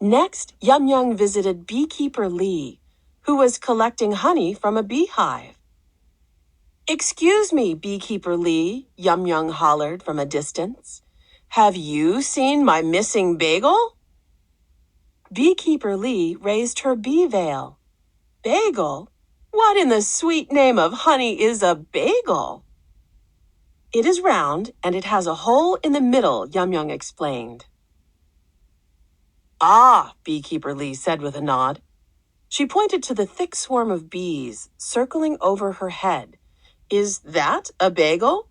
Next, Yum Yum visited beekeeper Lee, who was collecting honey from a beehive. "Excuse me, beekeeper Lee," Yum Yum hollered from a distance. "Have you seen my missing bagel?" Beekeeper Lee raised her bee veil. "Bagel? What in the sweet name of honey is a bagel?" "It is round, and it has a hole in the middle," Yum Yum explained. "Ah," Beekeeper Lee said with a nod. She pointed to the thick swarm of bees circling over her head. "Is that a bagel?"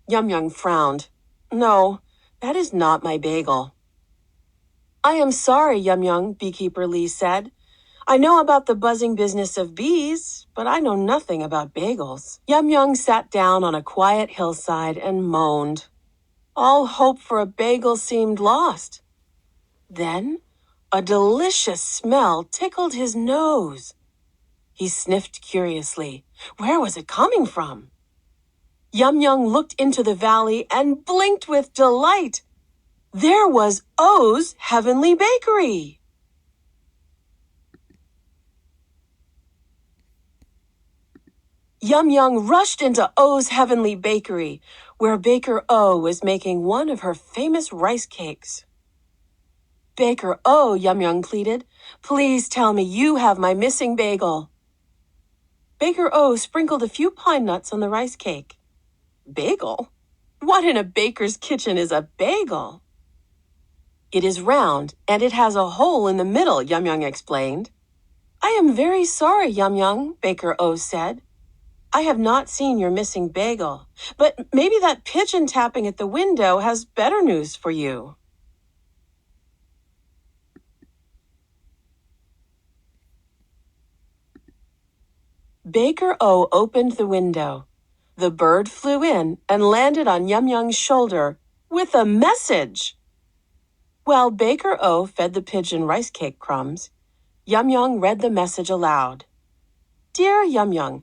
Yum Yum frowned. "No, that is not my bagel." "I am sorry, Yum Yum," Beekeeper Lee said. "I know about the buzzing business of bees, but I know nothing about bagels." Yum Yum sat down on a quiet hillside and moaned. All hope for a bagel seemed lost. Then, a delicious smell tickled his nose. He sniffed curiously. Where was it coming from? Yum Yum looked into the valley and blinked with delight. There was O's Heavenly Bakery. Yum Yum rushed into O's Heavenly Bakery, where Baker O was making one of her famous rice cakes. "Baker O," Yum Yum pleaded, "please tell me you have my missing bagel." Baker O sprinkled a few pine nuts on the rice cake. "Bagel? What in a baker's kitchen is a bagel?" "It is round, and it has a hole in the middle," Yum Yum explained. "I am very sorry, Yum Yum," Baker O said. "I have not seen your missing bagel, but maybe that pigeon tapping at the window has better news for you." Baker O opened the window. The bird flew in and landed on Yum Yum's shoulder with a message. While Baker O fed the pigeon rice cake crumbs, Yum Yum read the message aloud. "Dear Yum Yum,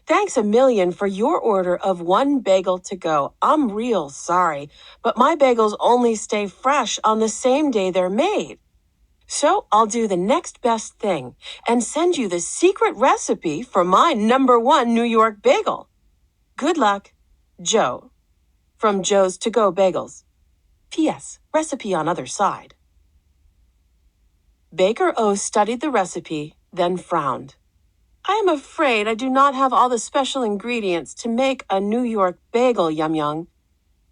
thanks a million for your order of 1 bagel to go. I'm real sorry, but my bagels only stay fresh on the same day they're made. So I'll do the next best thing and send you the secret recipe for my #1 New York bagel. Good luck, Joe." From Joe's To Go Bagels. P.S. Recipe on other side. Baker O studied the recipe, then frowned. "I am afraid I do not have all the special ingredients to make a New York bagel, Yum Yum.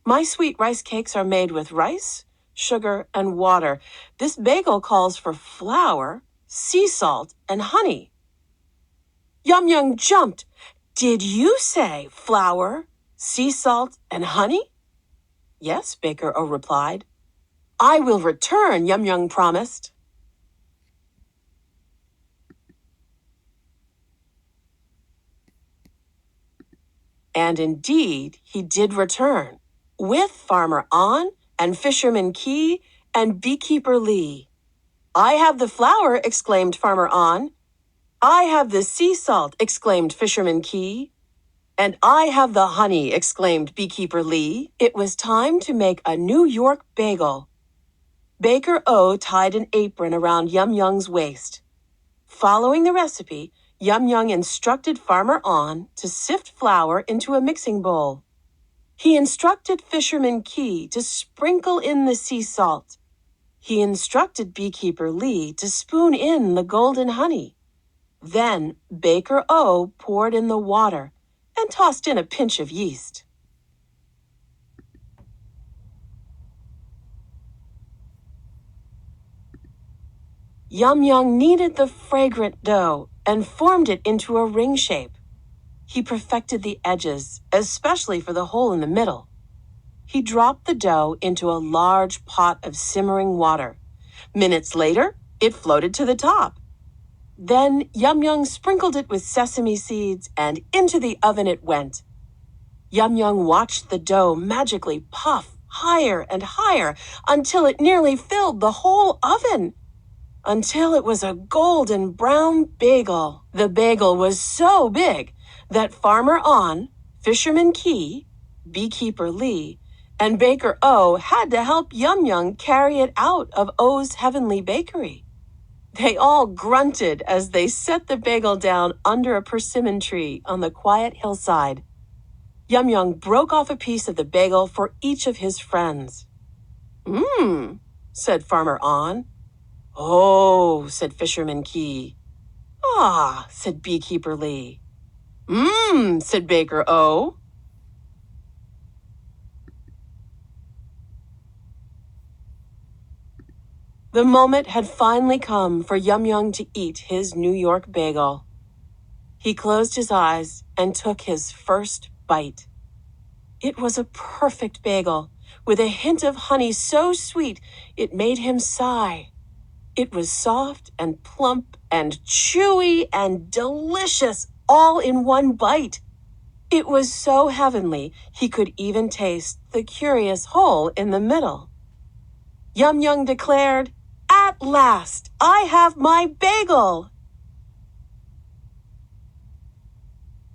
My sweet rice cakes are made with rice, sugar, and water. This bagel calls for flour, sea salt, and honey." Yum Yum jumped. "Did you say flour, sea salt, and honey?" "Yes," Baker O replied. "I will return," Yum Yum promised. And indeed, he did return, with Farmer On and Fisherman Key and Beekeeper Lee. "I have the flour," exclaimed Farmer On. "I have the sea salt," exclaimed Fisherman Key. "And I have the honey," exclaimed Beekeeper Lee. It was time to make a New York bagel. Baker O tied an apron around Yum Yum's waist. Following the recipe, Yum Yum instructed Farmer On to sift flour into a mixing bowl. He instructed Fisherman Key to sprinkle in the sea salt. He instructed Beekeeper Lee to spoon in the golden honey. Then Baker O poured in the water and tossed in a pinch of yeast. Yum Yum kneaded the fragrant dough and formed it into a ring shape. He perfected the edges, especially for the hole in the middle. He dropped the dough into a large pot of simmering water. Minutes later, it floated to the top. Then Yum Yum sprinkled it with sesame seeds, and into the oven it went. Yum Yum watched the dough magically puff higher and higher until it nearly filled the whole oven. Until it was a golden brown bagel. The bagel was so big that Farmer On, Fisherman Key, Beekeeper Lee, and Baker O had to help Yum Yum carry it out of O's heavenly bakery. They all grunted as they set the bagel down under a persimmon tree on the quiet hillside. Yum Yum broke off a piece of the bagel for each of his friends. Mmm, said Farmer On. Oh, said Fisherman Key. Ah, said Beekeeper Lee. Mmm, said Baker O. The moment had finally come for Yum Yum to eat his New York bagel. He closed his eyes and took his first bite. It was a perfect bagel, with a hint of honey so sweet it made him sigh. It was soft and plump and chewy and delicious all in one bite. It was so heavenly he could even taste the curious hole in the middle. Yum Yum declared, "At last, I have my bagel!"